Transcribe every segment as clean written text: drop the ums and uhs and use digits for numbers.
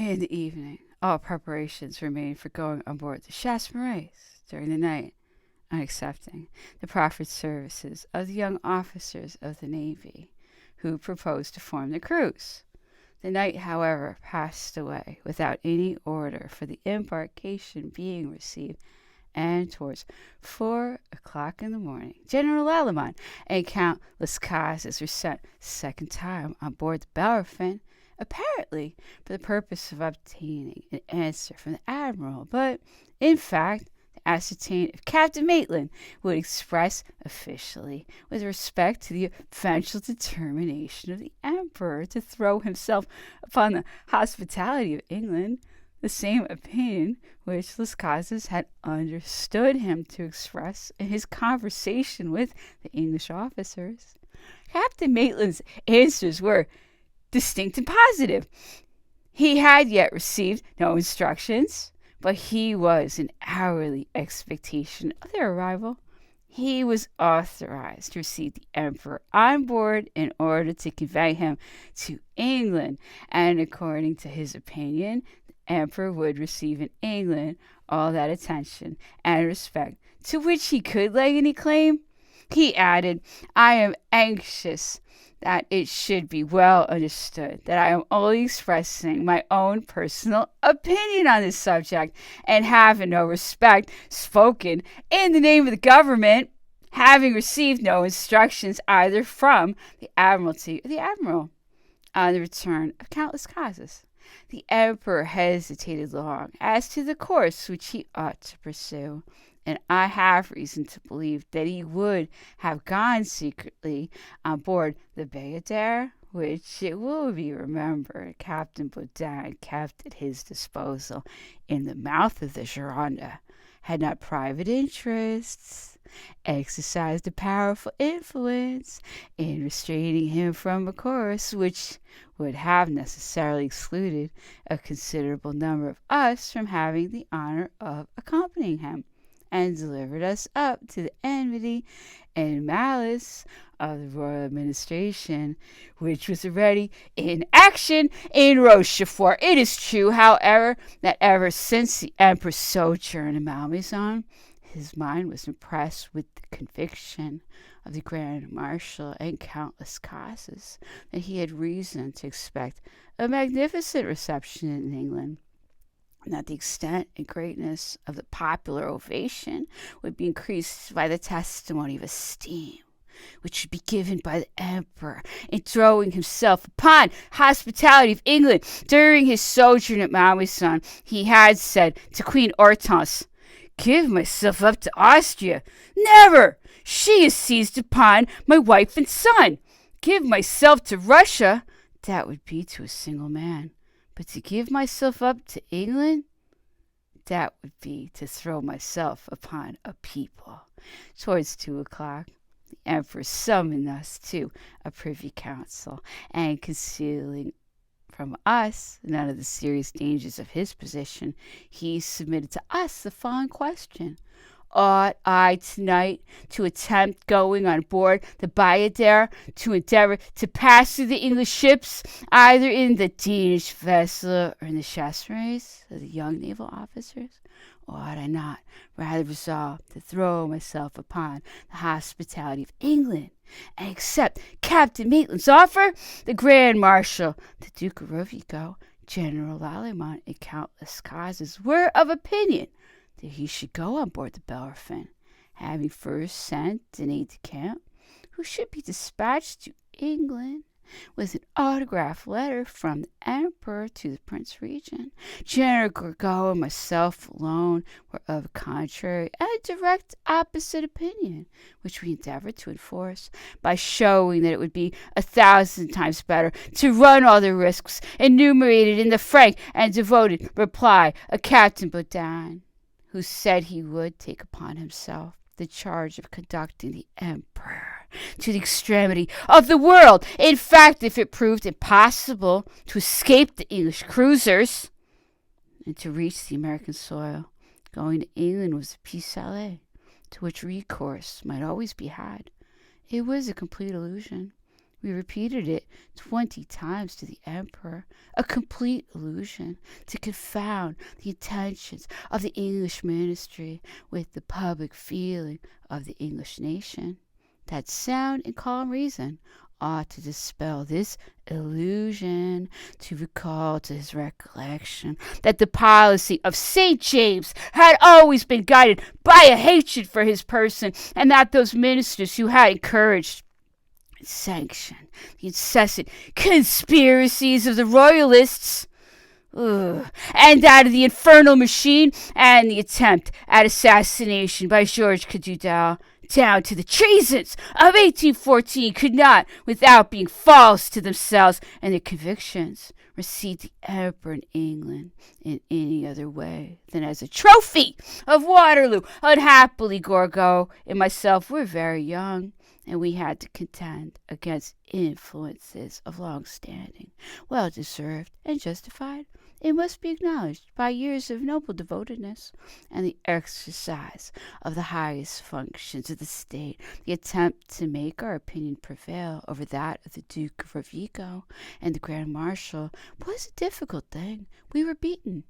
In the evening, all preparations were made for going on board the Memoirs during the night, and accepting the proffered services of the young officers of the Navy, who proposed to form the crews. The night, however, passed away without any order for the embarkation being received, and towards 4 o'clock in the morning, General Lalemant and Count Lascazes were sent a second time on board the Bellerophon, apparently for the purpose of obtaining an answer from the admiral, but in fact to ascertain if Captain Maitland would express officially, with respect to the eventual determination of the emperor to throw himself upon the hospitality of England, the same opinion which Lascazes had understood him to express in his conversation with the English officers. Captain Maitland's answers were distinct and positive. He had yet received no instructions, but he was in hourly expectation of their arrival. He was authorized to receive the emperor on board in order to convey him to England, and according to his opinion, the emperor would receive in England all that attention and respect to which he could lay any claim. He added, "I am anxious that it should be well understood that I am only expressing my own personal opinion on this subject, and have in no respect spoken in the name of the government, having received no instructions either from the Admiralty or the Admiral." On the return of Count Lascazes, the emperor hesitated long as to the course which he ought to pursue, and I have reason to believe that he would have gone secretly on board the Bayadere, which, it will be remembered, Captain Baudin kept at his disposal in the mouth of the Gironde, had not private interests exercised a powerful influence in restraining him from a course which would have necessarily excluded a considerable number of us from having the honor of accompanying him, and delivered us up to the enmity and malice of the royal administration, which was already in action in Rochefort. It is true, however, that ever since the emperor's sojourn in Malmaison, his mind was impressed with the conviction of the Grand Marshal and Count Lascazes that he had reason to expect a magnificent reception in England, and that the extent and greatness of the popular ovation would be increased by the testimony of esteem which should be given by the emperor in throwing himself upon hospitality of England. During his sojourn at Malmaison, he had said to Queen Hortense, "Give myself up to Austria? Never! She is seized upon my wife and son. Give myself to Russia? That would be to a single man. But to give myself up to England, that would be to throw myself upon a people." Towards 2 o'clock, the emperor summoned us to a privy council, and concealing from us none of the serious dangers of his position, he submitted to us the following question: "Ought I tonight to attempt going on board the Bayadere, to endeavor to pass through the English ships, either in the Danish vessel or in the chasseurs of the young naval officers? Or ought I not rather resolve to throw myself upon the hospitality of England, and accept Captain Maitland's offer?" The Grand Marshal, the Duke of Rovigo, General Lalemant, and Count Lascazes were of opinion that he should go on board the Bellerophon, having first sent an aide-de-camp, who should be dispatched to England with an autograph letter from the emperor to the Prince Regent. General Gourgaud and myself alone were of a contrary and a direct opposite opinion, which we endeavored to enforce by showing that it would be 1,000 times better to run all the risks enumerated in the frank and devoted reply of Captain Baudin, who said he would take upon himself the charge of conducting the emperor to the extremity of the world. In fact, if it proved impossible to escape the English cruisers and to reach the American soil, going to England was a pis-aller, to which recourse might always be had. It was a complete illusion, We repeated it 20 times to the emperor, a complete illusion to confound the intentions of the English ministry with the public feeling of the English nation. That sound and calm reason ought to dispel this illusion, to recall to his recollection that the policy of St. James had always been guided by a hatred for his person, and that those ministers who had encouraged and sanctioned the incessant conspiracies of the royalists, and that of the infernal machine, and the attempt at assassination by Georges Cadoudal, down to the treasons of 1814, could not, without being false to themselves and their convictions, receive the emperor in England in any other way than as a trophy of Waterloo. Unhappily, Gorgo and myself were very young, and we had to contend against influences of long standing, well deserved and justified, it must be acknowledged, by years of noble devotedness and the exercise of the highest functions of the state. The attempt to make our opinion prevail over that of the Duke of Rovigo and the Grand Marshal was a difficult thing. We were beaten,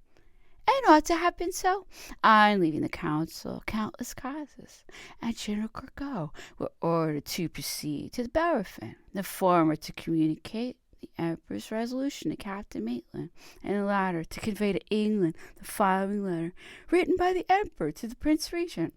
and ought to have been so. On leaving the council, countless causes and General Gorgo were ordered to proceed to the Bellerophon, the former to communicate the emperor's resolution to Captain Maitland, and the latter to convey to England the following letter, written by the emperor to the Prince Regent.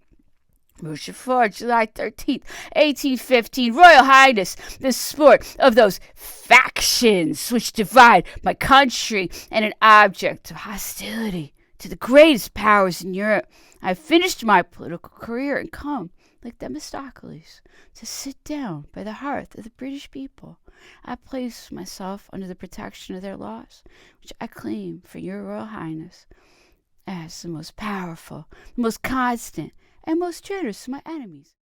Rochefort, July 13th, 1815. Royal Highness, the sport of those factions which divide my country and an object of hostility to the greatest powers in Europe. I have finished my political career and come, like Themistocles, to sit down by the hearth of the British people. I place myself under the protection of their laws, which I claim for your Royal Highness as the most powerful, the most constant, and most generous of my enemies.